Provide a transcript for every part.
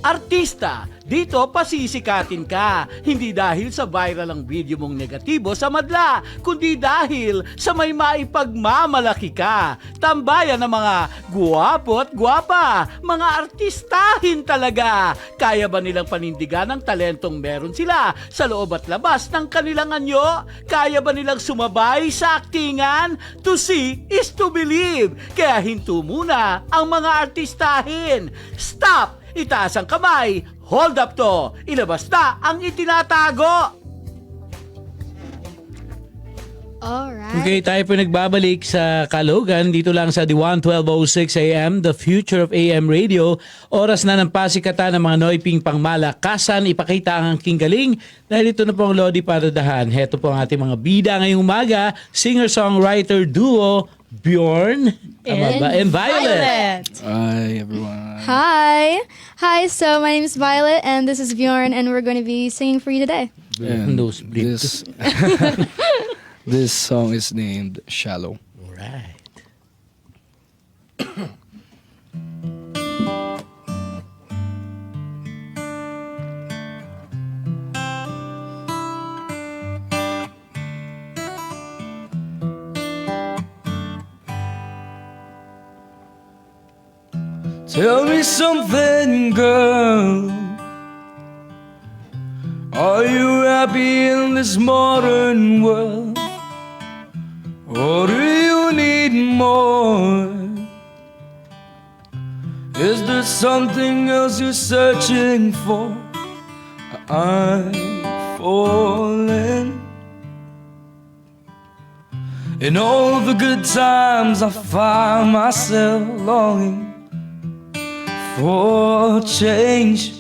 Artista, dito pasisikatin ka. Hindi dahil sa viral ang video mong negatibo sa madla, kundi dahil sa may maipagmamalaki ka. Tambayan ng mga guwapo at gwapa, mga artistahin talaga. Kaya ba nilang panindigan ang talentong meron sila sa loob at labas ng kanilang anyo? Kaya ba nilang sumabay sa aktingan? To see is to believe. Kaya hinto muna ang mga artistahin. Stop! Itaas ang kamay, hold up to, ilabas na ang itinatago. Alright. Okay, tayo po nagbabalik sa Kalogan dito lang sa Diwan 1206 AM, the future of AM radio. Oras na ng pasikatan ng mga Noyping pangmalakasan, ipakita ang aking galing dahil ito na po ang Lodi Paradahan. Heto po ang ating mga bida ngayong umaga, singer-songwriter duo Bjorn and Violet. Hi, everyone. Hi, so my name is Violet and this is Bjorn and we're going to be singing for you today. And Nosebleed. this song is named Shallow. Alright. Tell me something, girl. Are you happy in this modern world? Or do you need more? Is there something else you're searching for? I'm falling. In all the good times I find myself longing for change.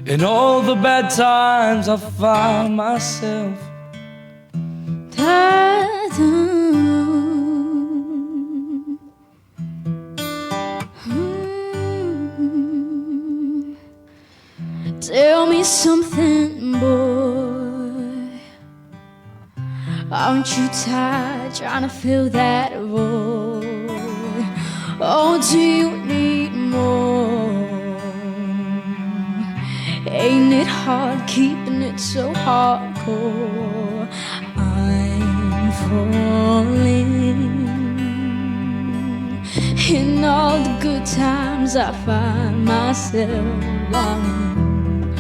In all the bad times I find myself Tell me something, boy. Aren't you tired trying to fill that void? Oh, do you need more? Ain't it hard keeping it so hardcore? I'm falling. In all the good times I find myself longing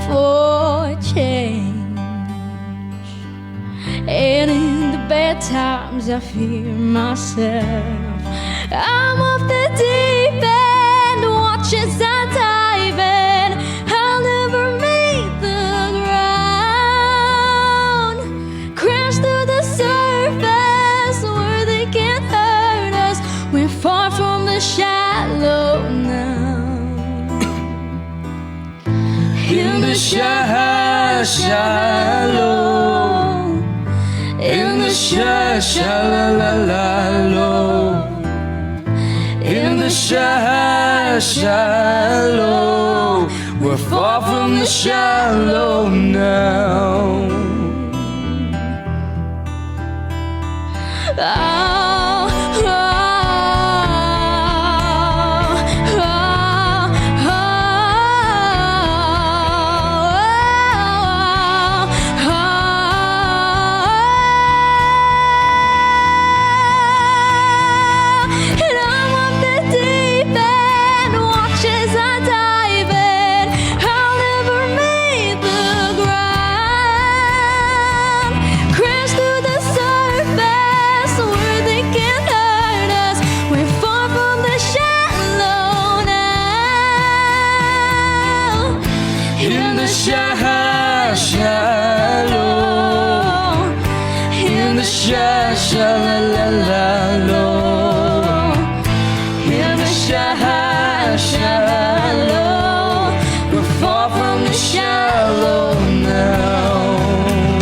for change. And in the bad times I fear myself. I'm off the deep end, watch as I dive in. I'll never meet the ground. Crash through the surface where they can't hurt us. We're far from the shallow now. in the shallow, in the shallow, in the shallow. We're far from the shallow now. Shallow, we're far from the shallow now.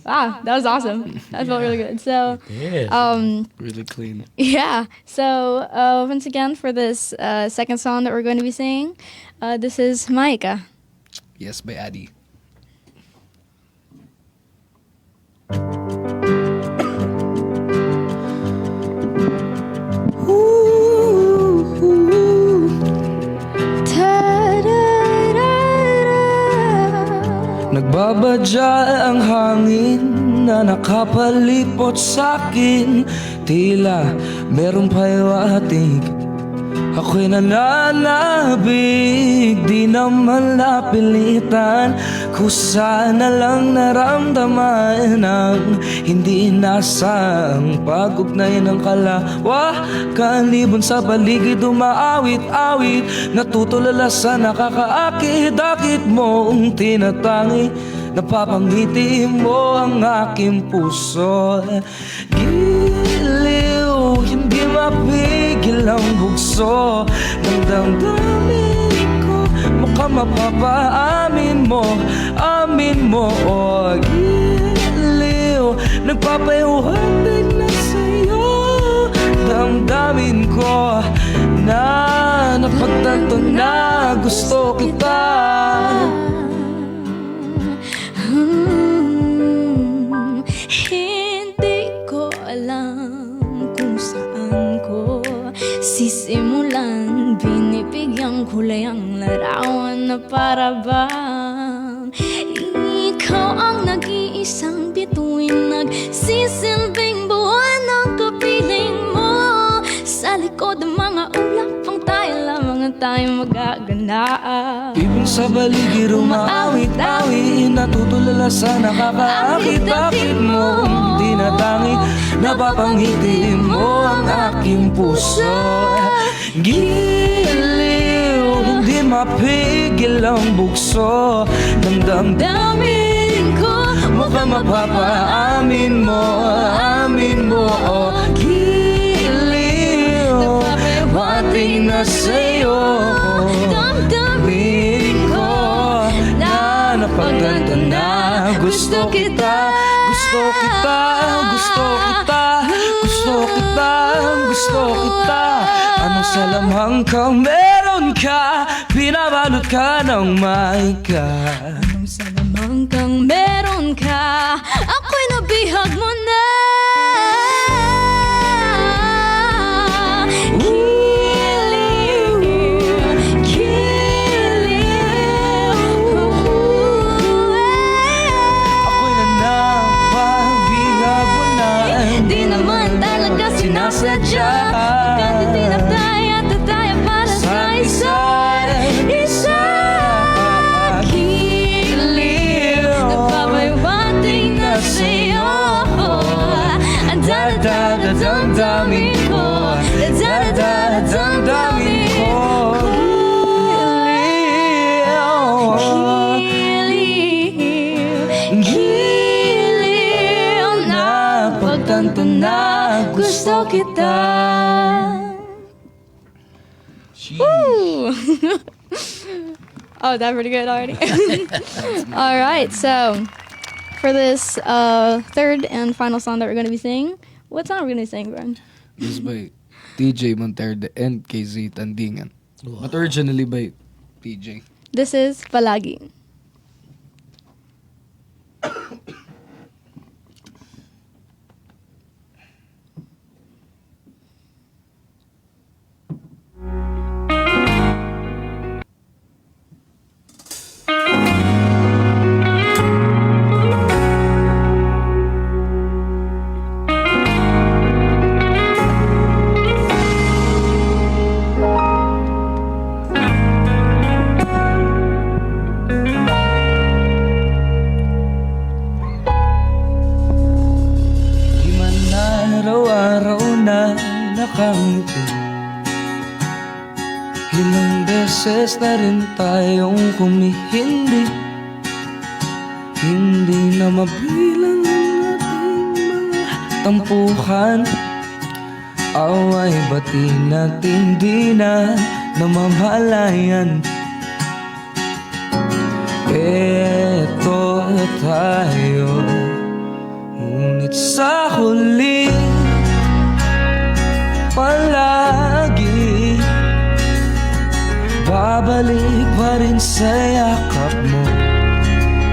Wow, that was awesome. That felt really good. So, Really clean. yeah. So, once again, for this second song that we're going to be singing, this is Maika. Yes, by Addy. Nagbabadya ang hangin na nakapalipot sa'kin. Tila meron pahiwatig, ako'y nananabig. Di naman napilitan, kusa na lang naramdaman ang hindi inasang pag-ugnay ng kalawa. Kalibon sa paligid umaawit-awit, natutulala sa nakakaakit-akit mong tinatangi. Napapangiti mo ang aking puso. Giliw, hindi mapigil ang bugso ng damdamin ko. Mukhang mapapaamin mo, amin mo. O giliw, nagpapayuhatid na sa'yo damdamin ko, na napagtanto na gusto kita. Hindi ko alam kung saan ko sisimulan. Binibigyang kulay ang larawan na para bang ikaw ang nag-iisang bituin, nagsisilbing buwan ng kapiling mo. Sa likod ng mga ulap ang tayo lamang ang tayo magaganap. Ibon sa baligid umaawit-awit, natutulala sa nakakaakit-akit mo. Hindi natangi, napapangiti mo ang aking puso. Giliw, hindi mapigil ang bugso ng damdamin ko. Mukhang mapapaamin mo, amin mo. O giliw, wating na sa'yo damdamin ko, na napagtanto na gusto kita. Gusto kita, gusto kita, gusto kita, gusto kita. Ano sa lamang kang meron ka, pinabalot ka ng maika. Anong sa lamang kang meron ka, ako'y nabihag mo na. Sinasadya pagkat itinaptay at tataya para sa isa't isa. Giliw, nagpapaywating na sa'yo ang dadadadamdamin ko, dadadadamdamin ko. Giliw, napagtanto na gusto kita. Woo! Oh, that's pretty good already. All right, so for this third and final song that we're going to be singing, what song are we going to be singing, Brian? This by TJ Monterde and KZ Tandingan. But originally by TJ. This is Palagi. Nakangiti, ilang beses na rin tayong humihindi. Hindi na mabilang ang ating mga tampuhan. Away bati natin di na namamalayan. Eto tayo, ngunit sa huli palagi babalik pa rin sa yakap mo.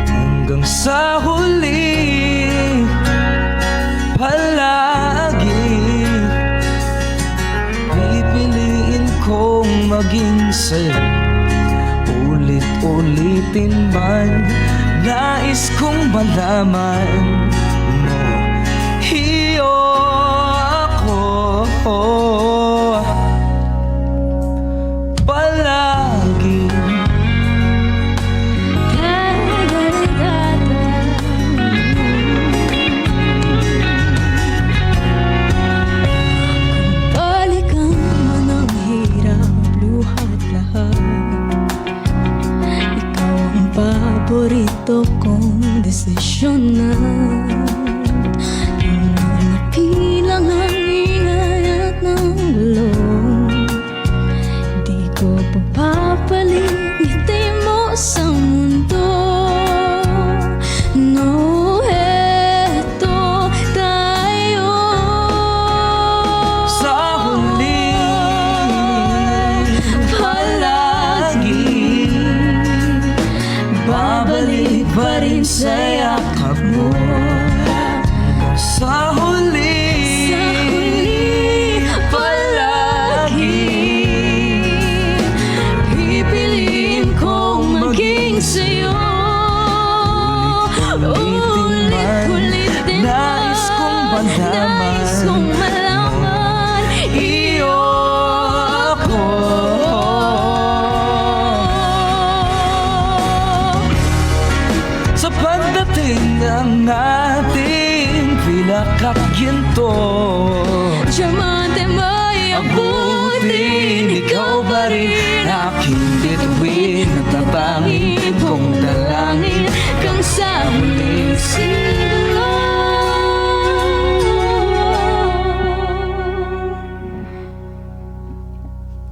Hanggang sa huli palagi pipiliin kong maging sa'yo. Ulit-ulitin man na Nais kong malaman mo, iyo ako palagi. Balikan man ang hirap, luhat lahat. Ikaw ang paborito kong desisyon na napilang ang ingay at ng gulo. Di ko papapalit ngiti mo sa mundo. No, eto tayo. Sa huli palagi babalik pa rin sa yakap mo. Sa huli palagi Pipiliin kong maging sa'yo. Ulit-ulitin man, nais kong malaman, nais kong malaman, iyo ako. Sa pagdating ng ating pinakaginto, Diamante mo'y abutin, ikaw pa rin aking bituin at tatangin kong dalangin kang sa huling siglo.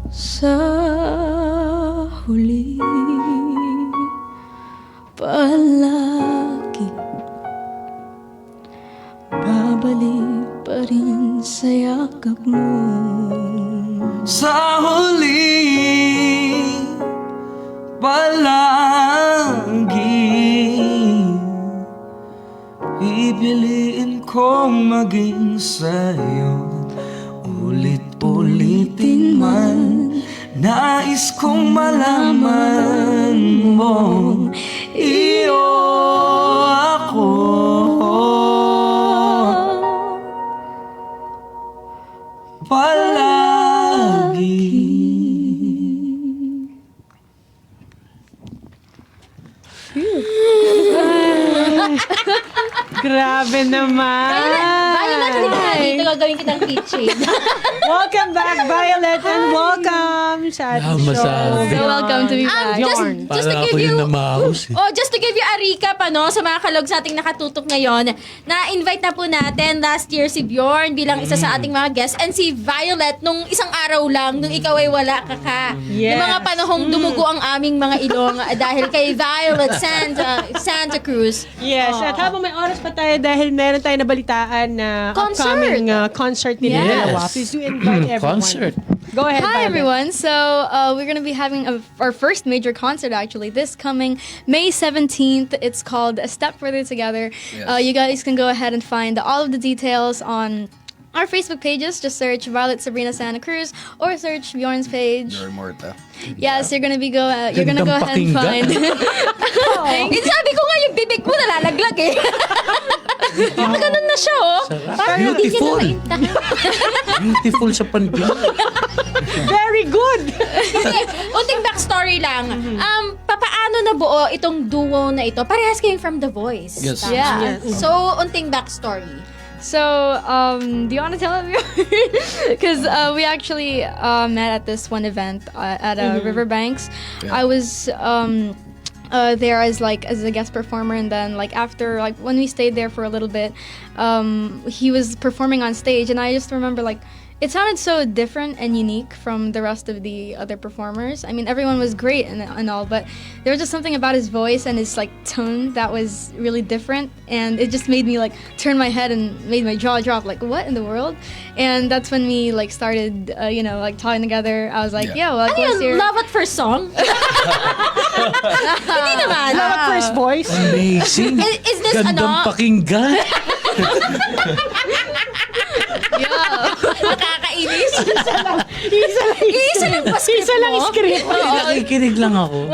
Sa huli palagi babalik pa rin sa yakap mo. sa huli palagi pipiliin kong maging sa'yo. Ulit-ulitin man, nais kong malaman mo, iyo ako. Palagi. Grabe naman. Violet, hindi ka na dito. Gagawin kitang kitchen. Welcome back, Violet, and welcome sa ating show. masabi. So welcome to be back. just Yarn. to Para give ako you... yung namaos eh. Oh, just to give you a recap, sa mga kalog sa ating nakatutok ngayon, na-invite na po natin last year si Bjorn bilang isa sa ating mga guests and si Violet nung isang araw lang, nung ikaw ay wala ka. Yes. Yung mga panahong dumugo ang aming mga ilong dahil kay Violet Santa Cruz. Yes, at habang may oras pa tayo dahil meron tayo nabalitaan na Concert. upcoming concert nila Yes. dalawa. Please do invite everyone. Concert. Go ahead, Hi Violet. everyone. So we're gonna be having our first major concert actually this coming May 17th. It's called A Step Further Together. You guys can go ahead and find all of the details on our Facebook pages. Just search Violet Sabrina Santa Cruz or search Bjorn's page. Yes, you're gonna go ahead and Gandang find. Sabi ko nga yung bibig mo nalalaglag eh. Ganun na siya, oh. Parang hindi niya Beautiful. na Beautiful sa pandinig. Very good! Sige, unting backstory lang. Papaano nabuo itong duo na ito? Parehas kayong from The Voice. Yes. Tama? Yeah. So, unting backstory. So, do you want to tell them? Because we actually met at this one event at Riverbanks. I was there as a guest performer, and then after when we stayed there for a little bit, he was performing on stage, and I just remember it sounded so different and unique from the rest of the other performers. I mean, everyone was great and all, but there was just something about his voice and his tone that was really different, and it just made me turn my head and made my jaw drop. What in the world? And that's when we started, talking together. I was like, yo, Ano what's yun? your... Love at first song? Hindi naman. Love at first voice. Amazing. Is this Gandang pakinggan. Nakakainis. Isa lang pa script Isa lang mo? script. Nakikinig lang ako.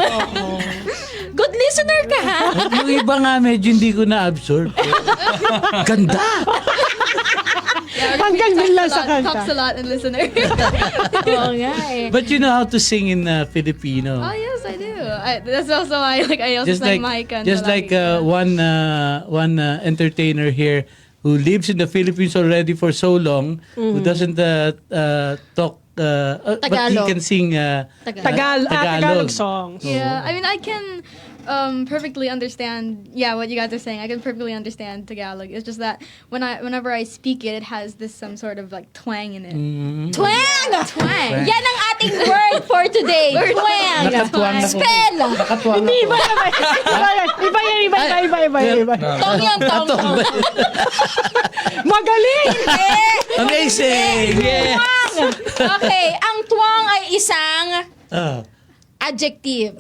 Go Good listener ka, ha? Yung iba nga medyo hindi ko na-absorb. Ganda! Hanggang dun lang sa Talks kanta. a lot in listener. Oo nga eh. But you know how to sing in Filipino. Oh yes, I do. That's also why I also sang Mike and just like one entertainer here who lives in the Philippines already for so long, who doesn't talk but he Tagalog. can sing Tagalog songs. Yeah, I mean I can perfectly understand what you guys are saying. I can perfectly understand Tagalog. It's just that whenever I speak it has this some sort of like twang in it. Twang! Twang. Yan ang ating word for today. Twang! Nakatuwang na ko. Spell! Nakatuwang Hindi, ako. iba. Tong yan, tong, tong. Magaling! Amazing! Yeah! Okay, ang twang ay isang adjective.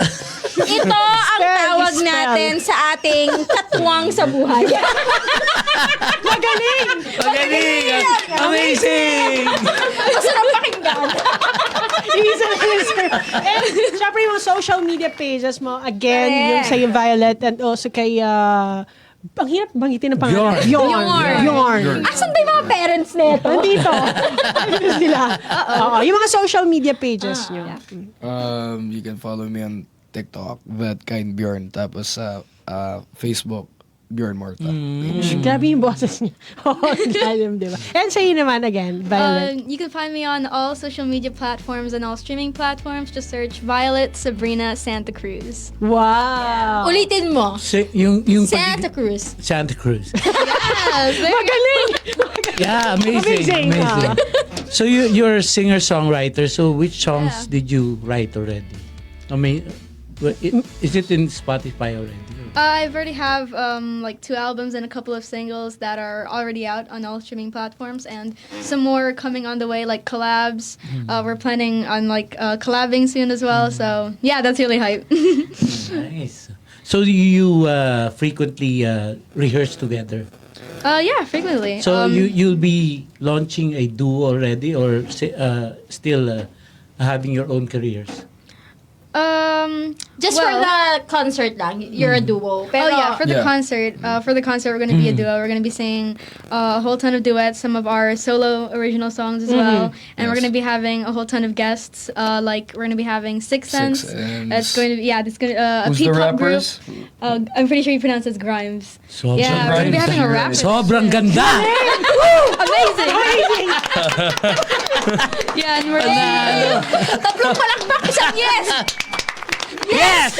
Ito ang tawag spell. natin sa ating katwang sa buhay. Magaling! Magaling! Amazing! Masarap pakinggan. Isa na yun, sir. And syempre yung mga social media pages mo, again, Correct. yung sa Violet and also kay, ang hirap banggitin ng pangalan. Bjorn. Bjorn. Asan ba yung mga parents nito? Nandito. Nandito sila. Oo, yung mga social media pages nyo. You can follow me on TikTok, @kindbjorn. Tapos sa Facebook, Bjorn Morta. Grabe yung boses niya. Oo, galim, di ba? And sa'yo naman, again, Violet. You can find me on all social media platforms and all streaming platforms. Just search Violet Sabrina Santa Cruz. Wow. Ulitin mo. Yung Santa Cruz. Santa Cruz. Yes, Magaling! Yeah, amazing. Amazing. So you're a singer-songwriter. So which songs did you write already? I mean, is it in Spotify already? I've already have like 2 albums and a couple of singles that are already out on all streaming platforms, and some more coming on the way, like collabs. We're planning on like collabing soon as well. So yeah, that's really hype. Nice. So you frequently rehearse together. Yeah, frequently. So you'll be launching a duo already, or still having your own careers? Just for the concert lang, you're a duo. Pero, for the concert, we're gonna be a duo. We're gonna be singing a whole ton of duets, some of our solo original songs as well, and we're gonna be having a whole ton of guests. Like we're gonna be having Six Sense. It's going to be it's going to a Who's the P-pop group. rappers? I'm pretty sure you pronounce it as Grimes. Sobrang Yeah, we're gonna be having a rap. Sobrang ganda! Amazing! Yeah, and we're tatlong palakpak, isang yes! Yes!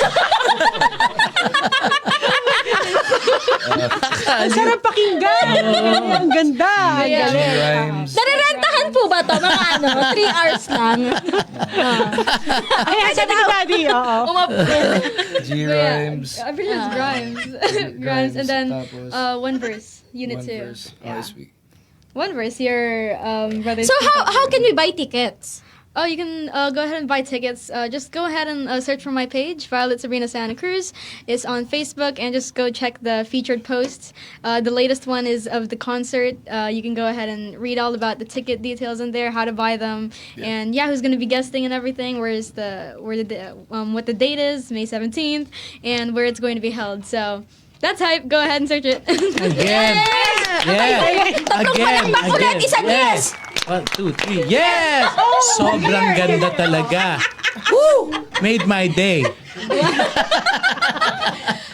Ang sarap pakinggan. Ang ganda. Ang galing. Rhymes. Narerentahan po ba to? Mga 3 hours lang. Ayan, sabi ni Daddy. Oo. G-Rhymes. I'm pretty sure it's Grimes. Grimes, and then Tapos, one verse, unit one 2. verse. Yeah. Speak. One verse, your brother's. So how can we buy tickets? Oh, you can go ahead and buy tickets. Just go ahead and search for my page, Violet Sabrina Santa Cruz. It's on Facebook, and just go check the featured posts. The latest one is of the concert. You can go ahead and read all about the ticket details in there, how to buy them, and who's going to be guesting and everything. What the date is, May 17th, and where it's going to be held. So that's hype. Go ahead and search it. Again! Yes! Again! Ulit, isang yes! 1, 2, 3. Yes! Sobrang ganda talaga. Woo! Made my day.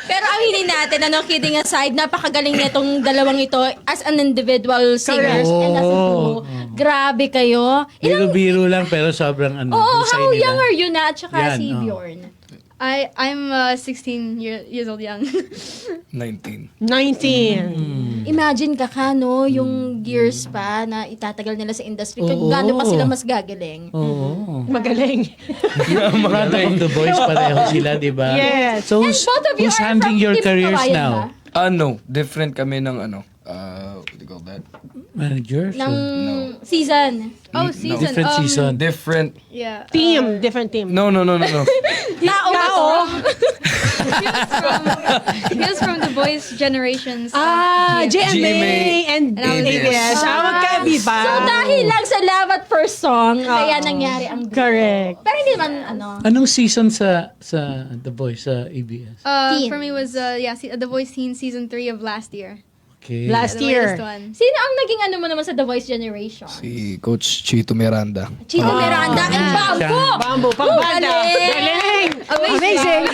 Pero aminin natin, kidding aside, napakagaling nitong dalawang ito as an individual singers and as a duo. Grabe kayo. Biro-biro lang pero sobrang husay How nila. young are you na? Tsaka Yan, si oh. Bjorn. I'm 16 years old young. 19. 19. Imagine ka, yung years pa na itatagal nila sa industry. Oo. Gaano pa sila mas gagaling. Oo. Magaling. Product of the boys pareho sila, di ba? Yes. So And both of you who's are handling from your Team careers Kawayan now? ba? No. Different kami ng what do you call that? Managers? Ng season. Oh, season. Different season. Different. Yeah. Team. Different team. No. Tao na to. He was from the boys' generations. GMA and And ABS. ABS. diba? So dahil lang sa love at first song, kaya nangyari ang duo. Correct. Pero hindi naman Anong season sa The Voice sa ABS? Teen. For me was The Voice Teen season 3 of last year. Okay. Last The year. latest one. Sino ang naging mo naman sa The Voice Generation? Si Coach Chito Miranda. Chico Miranda and Bambo! Bamboo, pangbanda. Galing! Amazing!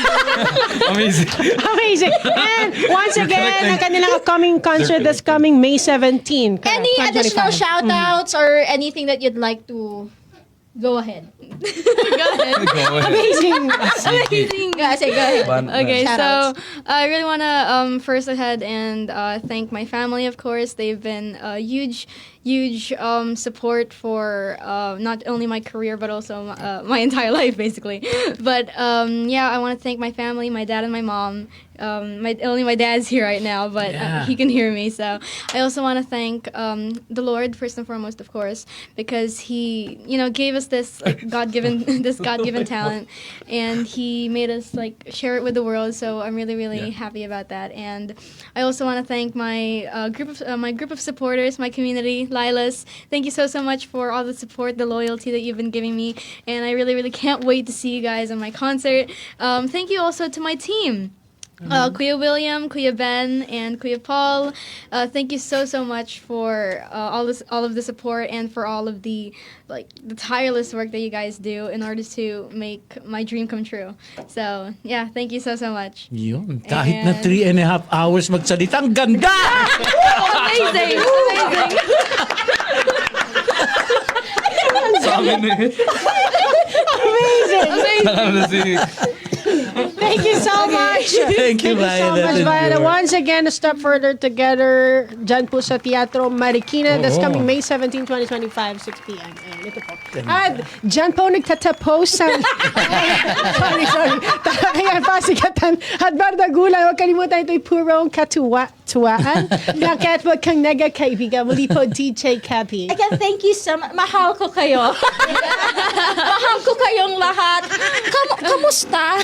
Amazing. Amazing! And once again, ang kanilang upcoming concert that's coming May 17. Any additional shout-outs or anything that you'd like to go ahead? Amazing! Go ahead. Okay, Shoutouts. so I really want to first ahead and thank my family, of course. They've been a huge support for not only my career, but also my entire life, basically. But yeah, I want to thank my family, my dad and my mom. Only my dad's here right now, but Yeah. he can hear me. So I also want to thank the Lord first and foremost, of course, because He, gave us this God-given talent, and He made us share it with the world. So I'm really happy about that. And I also want to thank my group of supporters, my community, Lilas. Thank you so much for all the support, the loyalty that you've been giving me, and I really can't wait to see you guys on my concert. Thank you also to my team. Kuya William, Kuya Ben, and Kuya Paul, thank you so much for all of the support and for all of the tireless work that you guys do in order to make my dream come true. So yeah, thank you so much. Yun. Kahit na 3.5 hours magsalita, ang ganda! Amazing! Sabi na eh. Amazing! Thank you so much. Thank you, Thank you so Violet. much, and Violet. Bjorn. Once again, a step further together dyan po sa Teatro Marikina. That's coming May 17, 2025, 6 p.m. Ayan, ito po. At dyan po nagtatapos sa... sorry. Kaya pasikatan. At Bardagula, huwag kalimutan ito'y purong katuwaan. Nakit huwag kang nagkaibigan. Muli po, DJ Cappy. Again, thank you so much. Mahal ko kayo. Mahal ko kayong lahat. Kamusta?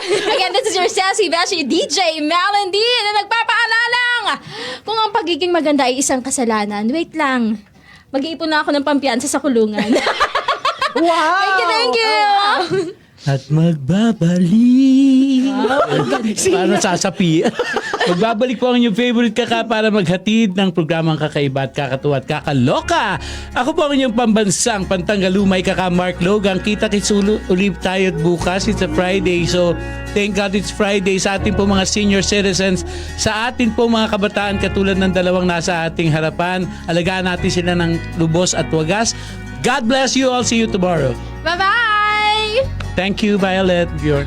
Again, this is your sassy, bashy DJ, Melody, na nagpapaalalang kung ang pagiging maganda ay isang kasalanan. Wait lang. Mag-iipon na ako ng pampiyansa sa kulungan. Wow! Thank you. At magbabalik. Paano sasapi? Magbabalik po ang inyong favorite kaka para maghatid ng programang kakaiba at kakatuwa at kakaloka. Ako po ang inyong pambansang pantanggalumay kaka Mark Logan. Kita-kits ulit tayo bukas. It's a Friday. So, thank God it's Friday sa ating po mga senior citizens. Sa atin po mga kabataan katulad ng dalawang nasa ating harapan. Alagaan natin sila ng lubos at wagas. God bless you all. See you tomorrow. Bye-bye! Thank you, Violet, Bjorn.